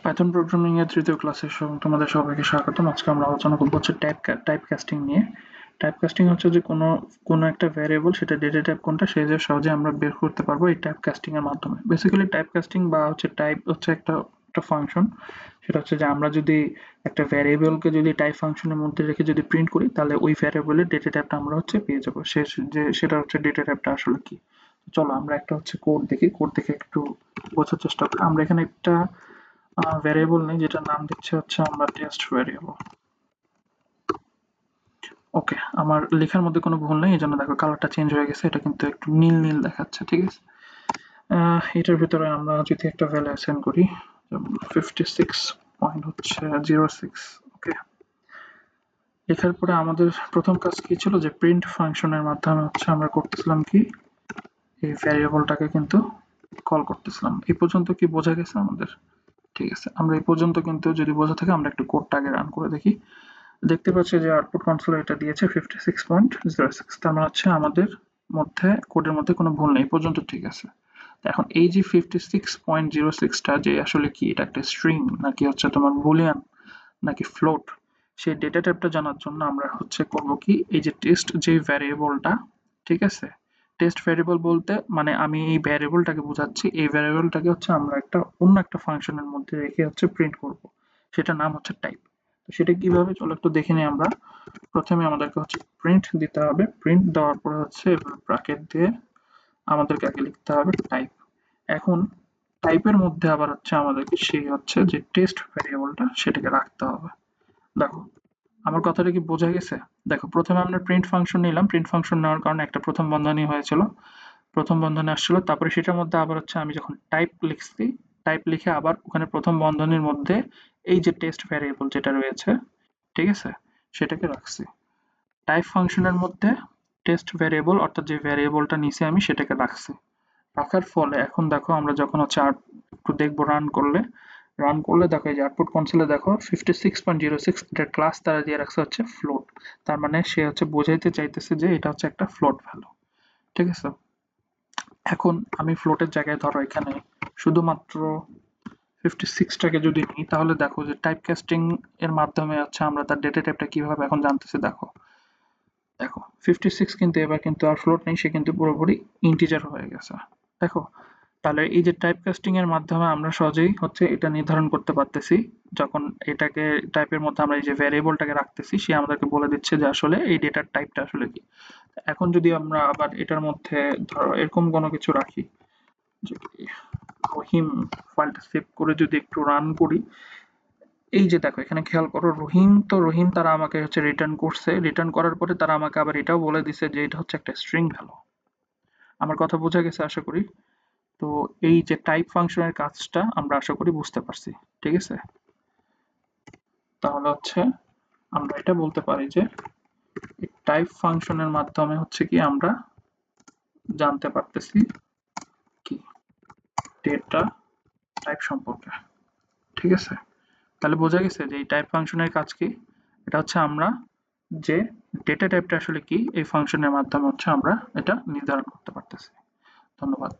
Python programming এর তৃতীয় ক্লাসে তোমাদের সবাইকে স্বাগতম। আজকে আমরা আলোচনা করব হচ্ছে টাইপ কাস্টিং নিয়ে। টাইপ কাস্টিং হচ্ছে যে কোনো একটা ভ্যারিয়েবল, সেটা ডেটা টাইপ কোনটা সেই যে সহজে আমরা বের করতে পারবো এই টাইপ কাস্টিং এর মাধ্যমে। বেসিক্যালি টাইপ কাস্টিং বা হচ্ছে টাইপ হচ্ছে একটা একটা ফাংশন। সেটা হচ্ছে যে আমরা যদি একটা ভ্যারিয়েবলকে যদি টাইপ ফাংশনের মধ্যে রেখে যদি প্রিন্ট করি, তাহলে ওই ভ্যারিয়েবলের ডেটা টাইপটা আমরা হচ্ছে পেয়ে যাবো। সেটা হচ্ছে ডেটা টাইপটা আসলে কি। চলো আমরা একটা হচ্ছে কোড দেখি, কোড দেখে একটু বোঝার চেষ্টা করি। আমরা এখানে একটা ভ্যারিয়েবল নেই, যেটা নাম দিচ্ছে হচ্ছে আমরা টেস্ট ভ্যারিয়েবল। ওকে, আমার লেখার মধ্যে কোনো ভুল নেই, এই জন্য দেখো কালারটা চেঞ্জ হয়ে গেছে, এটা কিন্তু একটু নীল নীল দেখাচ্ছে। ঠিক আছে, এটার ভিতরে আমরা যদি একটা ভ্যালু অ্যাসাইন করি, যেমন 56.06। ওকে, লেখার পরে আমাদের প্রথম কাজ কি ছিল, যে প্রিন্ট ফাংশনের মাধ্যমে হচ্ছে আমরা করতেছিলাম কি, এই ভ্যারিয়েবলটাকে কিন্তু কল করতেছিলাম। এই পর্যন্ত কি বোঝা গেছে আমাদের? ঠিক আছে, আমরা এই পর্যন্ত কিন্তু যদি বোঝা থাকে, আমরা একটু কোডটা আগে রান করে দেখি। দেখতে পাচ্ছি যে আউটপুট কনসোলে এটা দিয়েছে 56.06, তার মানে হচ্ছে আমাদের মধ্যে কোডের মধ্যে কোনো ভুল নেই, পর্যন্ত ঠিক আছে। এখন এই যে 56.06টা যে আসলে কি, এটা একটা স্ট্রিং নাকি হচ্ছে তোমার বুলিয়ান নাকি ফ্লোট, সেই ডেটা টাইপটা জানার জন্য আমরা হচ্ছে করব কি, এই যে টেস্ট যে ভ্যারিয়েবলটা, ঠিক আছে, টেস্ট ভ্যারিয়েবল বলতে মানে আমি এই ভ্যারিয়েবলটাকে বোঝাচ্ছি, এই ভ্যারিয়েবলটাকে হচ্ছে আমরা একটা অন্য একটা ফাংশনের মধ্যে রেখে হচ্ছে প্রিন্ট করব, সেটা নাম হচ্ছে টাইপ। তো সেটা কিভাবে, চলো একটু দেখে নিই আমরা। প্রথমে আমাদেরকে হচ্ছে প্রিন্ট দিতে হবে, প্রিন্ট দেওয়ার পরে হচ্ছে ব্র্যাকেট দিয়ে আমাদেরকে আগে লিখতে হবে টাইপ। এখন টাইপের মধ্যে আবার হচ্ছে আমাদেরকে সেই হচ্ছে যে টেস্ট ভ্যারিয়েবলটা সেটাকে রাখতে হবে। দেখো আমার কথাটা কি বোঝা গেছে? দেখো প্রথমে আমরা প্রিন্ট ফাংশন নিলাম, প্রিন্ট ফাংশন নেওয়ার কারণে একটা প্রথম বন্ধনী হয়েছিল, প্রথম বন্ধনী আসছিল, তারপরে সেটার মধ্যে আবার হচ্ছে আমি যখন টাইপ লিখছি, টাইপ লিখে আবার ওখানে প্রথম বন্ধনীর মধ্যে এই যে টেস্ট ভ্যারিয়েবল যেটা রয়েছে, ঠিক আছে, সেটাকে রাখছি। টাইপ ফাংশনের মধ্যে টেস্ট ভ্যারিয়েবল অর্থাৎ যে ভ্যারিয়েবলটা নিচে আমি সেটাকে রাখছি। রাখার ফলে এখন দেখো আমরা যখন হচ্ছে একটু দেখবো রান করলে দেখো এই যে আউটপুট কনসোলে দেখো 56.06 এটার ক্লাস তারা দিয়ে রাখছে হচ্ছে ফ্লোট। তার মানে সে হচ্ছে বোঝাইতে চাইতেছে যে এটা হচ্ছে একটা ফ্লোট ভ্যালু। ঠিক আছে, এখন আমি ফ্লোটের জায়গায় ধরো এখানে শুধুমাত্র 56টাকে যদি নিই, তাহলে দেখো যে টাইপ কাস্টিং এর মাধ্যমে হচ্ছে আমরা তার ডেটা টাইপটা কিভাবে এখন জানতেছি। দেখো দেখো 56 কিন্তু এবার কিন্তু আর ফ্লোট নেই, সে কিন্তু পুরোপুরি ইন্টিজার হয়ে গেছে। দেখো, তাহলে এই যে টাইপ কাস্টিং এর মাধ্যমে আমরা সহজেই হচ্ছে এটা নির্ধারণ করতে পারতেছি, যখন এটাকে টাইপের মধ্যে আমরা এই যে ভ্যারিয়েবলটাকে রাখতেছি, সে আমাদেরকে বলে দিচ্ছে যে আসলে এই ডেটার টাইপটা আসলে কি। এখন যদি আমরা আবার এটার মধ্যে ধরো এরকম কোনো কিছু রাখি, যে রহিম, ফাইলটা সেভ করে যদি একটু রান করি, এই যে দেখো এখানে খেয়াল করো, রহিম তারা আমাকে হচ্ছে রিটার্ন করছে, রিটার্ন করার পরে তারা আমাকে আবার এটাও বলে দিছে যে এটা হচ্ছে একটা স্ট্রিং ভ্যালু। আমার কথা বোঝা গেছে আশা করি। তো এই যে টাইপ ফাংশনের কাজটা আমরা আশা করি বুঝতে পারছি। ঠিক আছে, তাহলে হচ্ছে আমরা এটা বলতে পারি যে টাইপ ফাংশনের মাধ্যমে হচ্ছে কি আমরা জানতে পারতেছি কি, ডেটা টাইপ সম্পর্কে। ঠিক আছে, তাহলে বোঝা গেছে যে এই টাইপ ফাংশনের কাজ কি। এটা হচ্ছে আমরা যে ডেটা টাইপটা আসলে কি, এই ফাংশনের মাধ্যমে হচ্ছে আমরা এটা নির্ধারণ করতে পারতেছি। ধন্যবাদ।